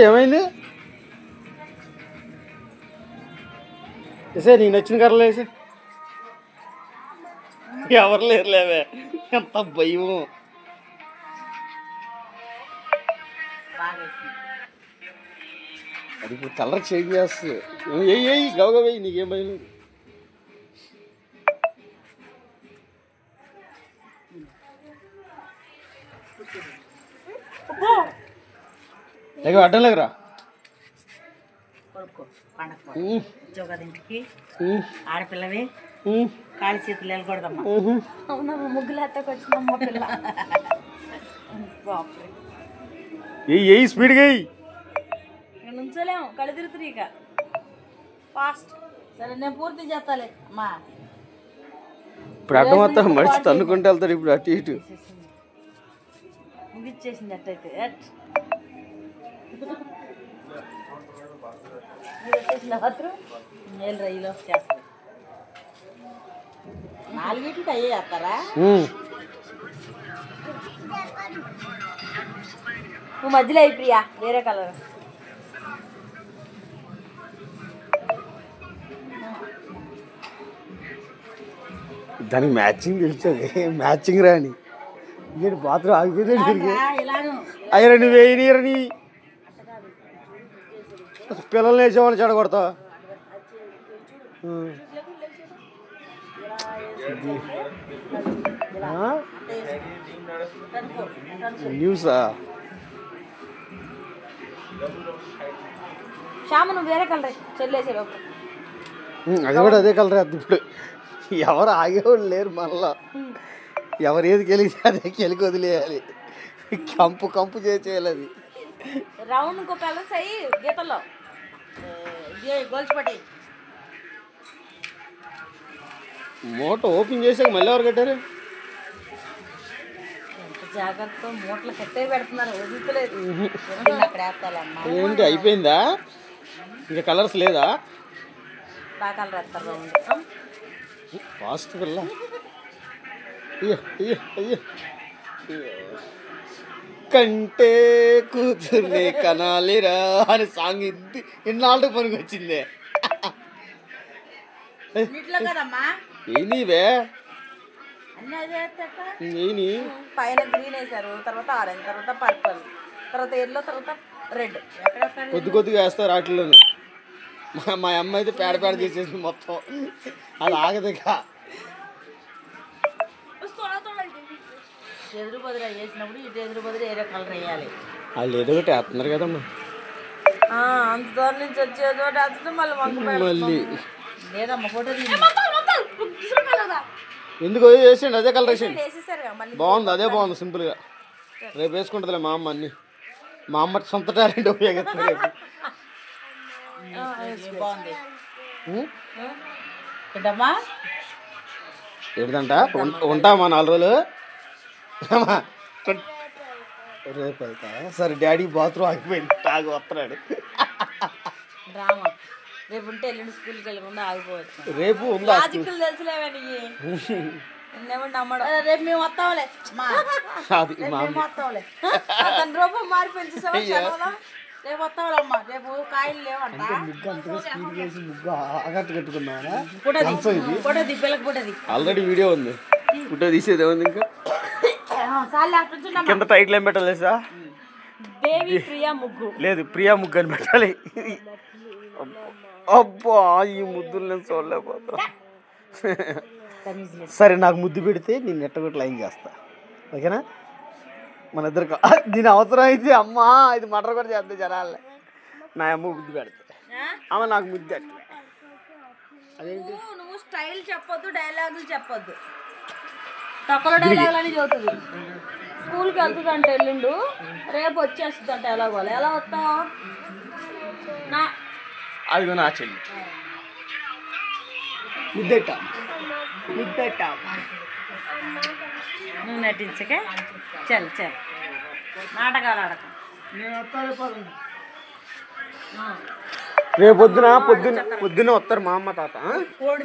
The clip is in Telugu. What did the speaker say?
ఏమైంది? వేసే నీకు నచ్చిన కర్రలు వేసి. ఎవరు లేరులేవే, ఎంత భయం. అది ఇప్పుడు కలర్ చేంజ్ చేస్తుంది. ఏ గవగా వేయి, నీకేం భయం లేదు. అడ్డం లేకరా ఉద్యోగాదింటికి ఆడపిల్లవి కాలి చేతులు వెళ్ళకూడదమ్మా. అవునా, ముగ్గులు ఎత్తకు వచ్చిందమ్మా పిల్ల. ఏ స్పీడ్గా నుంచోలేము, కళ్ళు తిరుగుతుంది. ఇక ఫాస్ట్. సరే నేను పూర్తి చేస్తాలే అమ్మా. ఇప్పుడు అడ్డం మొత్తం మడిచి తన్నుకుంటూ వెళ్తారు. ఇప్పుడు అటు ఇటు ముగిచ్చేసింది. అట్టయితే మాత్రం నేను రైలో చేస్తాను. 4 అయ్యే చేస్తారా? నువ్వు మధ్యలో అయిపోయా వేరే కలర్. దానికి మ్యాచింగ్ తెలుస్తుంది. మ్యాచింగ్ రాని ఇంకేంటి బాత్రూమ్ ఆగిపోయింది. అయ్యరా నువ్వు వేయనీరని పిల్లల్ని వేసేవాళ్ళని చెడగొడతా. న్యూసా? శ్యామ నువ్వు వేరే కలర్ చెల్లేసే. అది కూడా అదే కలర్. అది ఇప్పుడు ఎవరు ఆగేవాళ్ళు లేరు. మళ్ళా ఎవరు ఏది కెలిగితే అదే కెలికి వదిలేయాలి. కంపు కంపు చేసేయాలి. అది రౌండ్ ఇంకో కలర్స్ అయ్యి గీతల్లో గోల్చిపట్టాయి. మూట ఓపెన్ చేసాక మళ్ళీ ఎవరు కట్టారు? జాగ్రత్త, మూటలు కట్టే పెడుతున్నారు, వదులుతలేదు. అక్కడ వేస్తాలమ్మా. ఏంటి అయిపోయిందా? ఇంకా కలర్స్ లేదా? బాగా కలర్ వేస్తారు రౌండ్. ఫాస్ట్ పిల్ల. అయ్యో అయ్యో అయ్యో, కంటే కూతుర్నే కనాలిరా అని సాంగ్ ఇన్నాళ్ళ పనికి వచ్చిందే. ఏనివే ఏని పైన గ్రీన్ వేసారు, తర్వాత ఆరెంజ్, తర్వాత పర్పుల్, తర్వాత ఎల్లో, తర్వాత రెడ్. కొద్ది కొద్దిగా వేస్తారు వాటిలోనే. మా అమ్మ అయితే పేడ పేడ చేసేసింది మొత్తం. అది ఆగదుగా. ఎదురు బదులు వేసినప్పుడు ఇటు ఎదురు బదులు వేరే కలర్ వేయాలి. వాళ్ళు ఏదో ఒకటి వేస్తున్నారు కదమ్మా. అంత దూరం నుంచి వచ్చేదో మళ్ళీ లేదమ్మా. ఫోటో ఎందుకు వేసేయండి, అదే కలర్ వేసేయండి. బాగుంది, అదే బాగుంది సింపుల్గా. రేపు వేసుకుంటుందిలే మా అమ్మ అన్ని. మా అమ్మ సొంత టాలెంట్ ఉపయోగిస్తుంది రేపు. ఏంటంట ఉంటామా 4 రోజులు? రేపు వెళ్తా. సరే డాడీ బాత్రూమ్ ఆగిపోయింది, తాగి వస్తున్నాడు. డ్రామా రేపు ఉంటే ఎల్లుండి స్కూల్కి వెళ్ళకుండా ఆగిపోవచ్చు. రేపు ఉందా? తెలుసులేవా నమ్మడం. రేపు మేము వస్తాంలే. వస్తాంలే. తన రూపం మారిపోయింది. రేపు వస్తావులమ్మా. రేపు కాయలు లేవంట. ఆల్రెడీ వీడియో ఉంది, ఫోటో తీసేది ఏముంది ఇంకా. కింద టైటిల్ ఏం పెట్టాలి సార్? బేబీ ప్రియా ముగ్గు. లేదు, ప్రియా ముగ్గు అని పెట్టాలి. అబ్బా, ఈ ముద్దులు నేను చూడలేకపోతా. సరే నాకు ముద్దు పెడితే నేను నెట్టగొట్టి లైన్ చేస్తా, ఓకేనా? మన ఇద్దరు దీని అవసరం అయితే అమ్మా ఇది మటర్ కూడా చేద్దాం జనాలే. నా అమ్మ ముద్దు పెడితే అమ్మ నాకు ముద్దు అట్లే. అదేంటి నువ్వు స్టైల్ చెప్పొద్దు, డైలాగులు చెప్పొద్దు. తక్కువ డైలాగులు అని చదువుతుంది. స్కూల్కి వెళ్తుందంట ఎల్లుండు, రేపు వచ్చేస్తుందంట. ఎలాగో ఎలా వస్తావు? అదిగో నా చెల్లి ముద్దెట్ట ముద్దెట్ట. నువ్వు నటించకే. చల్ చల్, నాటకాలు ఆడక. రేపు పొద్దున వస్తారు మా అమ్మ తాత. కోడి